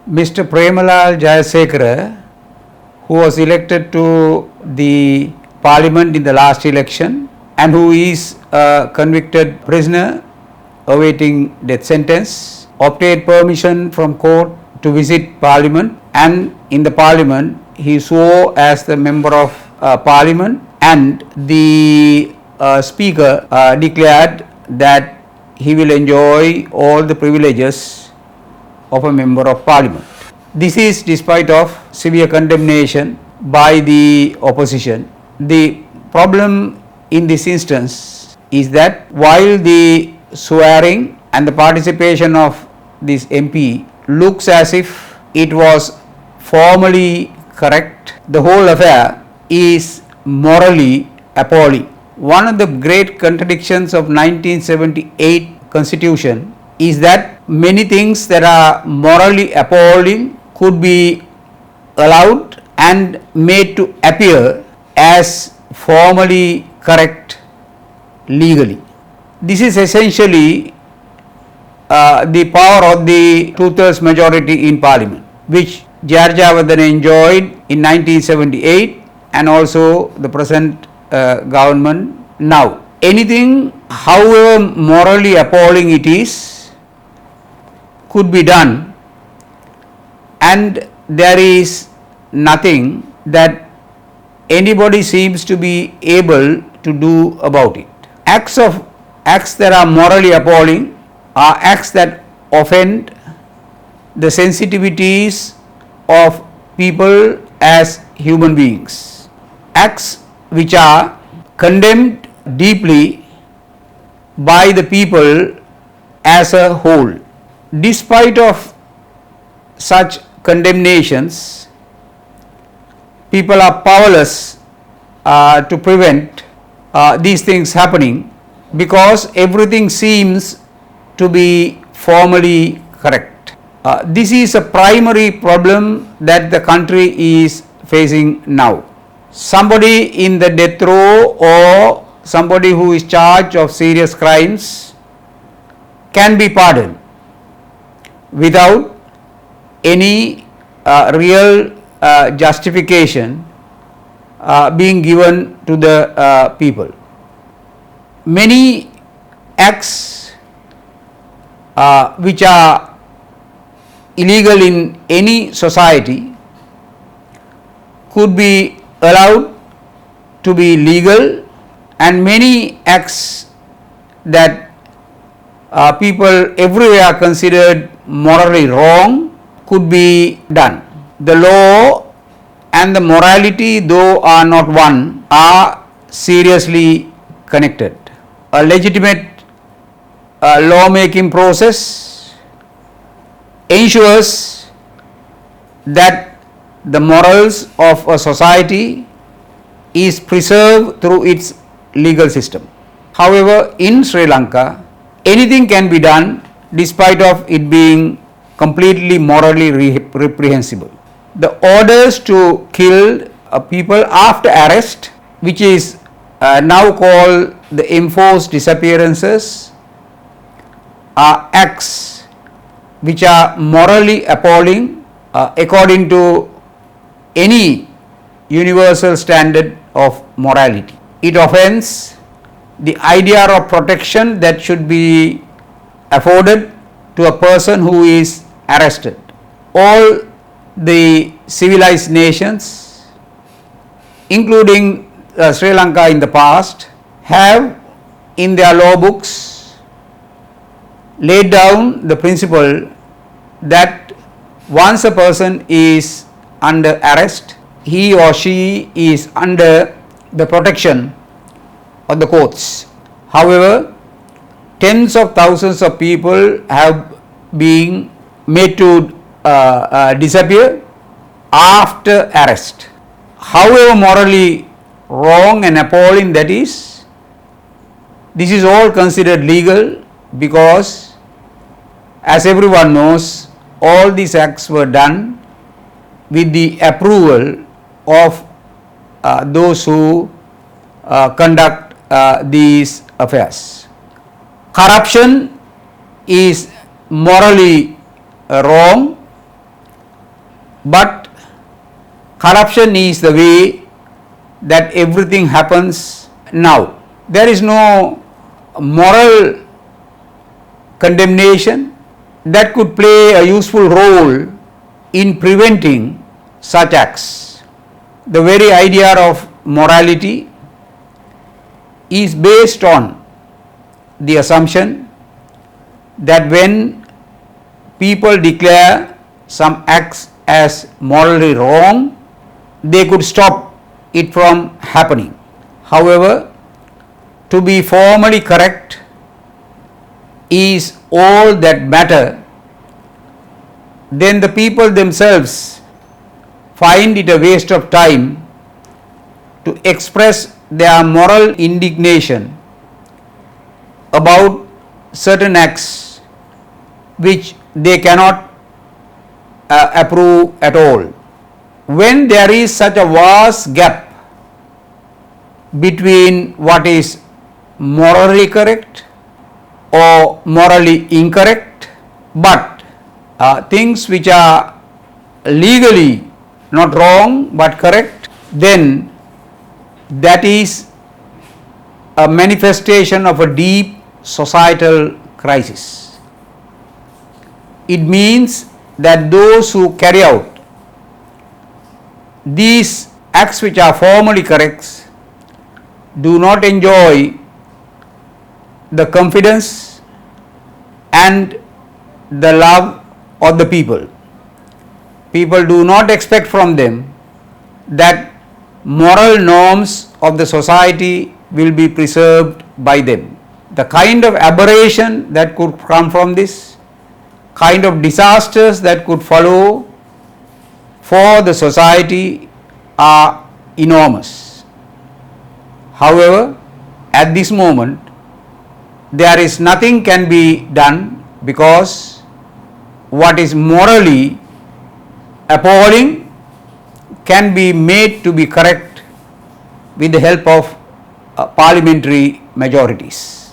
Mr. Premalal Jayasekara, who was elected to the parliament in the last election and who is a convicted prisoner awaiting death sentence, obtained permission from court to visit parliament, and in the parliament he swore as the member of parliament, and the speaker declared that he will enjoy all the privileges of a member of parliament. This is despite of severe condemnation by the opposition. The problem in this instance is that while the swearing and the participation of this MP looks as if it was formally correct, the whole affair is morally appalling. One of the great contradictions of 1978 Constitution is that many things that are morally appalling could be allowed and made to appear as formally correct legally. This is essentially the power of the two-thirds majority in parliament, which J.R. Jayawardena enjoyed in 1978 and also the present government now. Anything, however morally appalling it is, could be done, and there is nothing that anybody seems to be able to do about it. Acts that are morally appalling are acts that offend the sensitivities of people as human beings. Acts which are condemned deeply by the people as a whole. Despite of such condemnations, people are powerless to prevent these things happening because everything seems to be formally correct. This is a primary problem that the country is facing now. Somebody in the death row or somebody who is charged of serious crimes can be pardoned without any real justification being given to the people. Many acts which are illegal in any society could be allowed to be legal, and many acts that people everywhere considered morally wrong could be done. The law and the morality, though are not one, are seriously connected. A legitimate lawmaking process ensures that the morals of a society is preserved through its legal system. However, in Sri Lanka, anything can be done despite of it being completely morally reprehensible. The orders to kill people after arrest, which is now called the enforced disappearances, are acts which are morally appalling according to any universal standard of morality. It offends the idea of protection that should be afforded to a person who is arrested. All the civilized nations, including Sri Lanka in the past, have in their law books laid down the principle that once a person is under arrest, he or she is under the protection of the courts. However, tens of thousands of people have been made to disappear after arrest. However morally wrong and appalling that is, this is all considered legal because, as everyone knows, all these acts were done with the approval of those who conduct these affairs. Corruption is morally wrong But corruption is the way that everything happens now. There is no moral condemnation that could play a useful role in preventing such acts. The very idea of morality is based on the assumption that when people declare some acts as morally wrong, they could stop it from happening. However, to be formally correct is all that matter, then the people themselves find it a waste of time to express their moral indignation about certain acts which they cannot approve at all. When there is such a vast gap between what is morally correct or morally incorrect, but things which are legally not wrong but correct, then that is a manifestation of a deep societal crisis. It means that those who carry out these acts which are formally correct do not enjoy the confidence and the love of the people. People do not expect from them that moral norms of the society will be preserved by them. The kind of aberration that could come from this, kind of disasters that could follow for the society are enormous. However, at this moment, there is nothing can be done, because what is morally appalling can be made to be correct with the help of parliamentary majorities.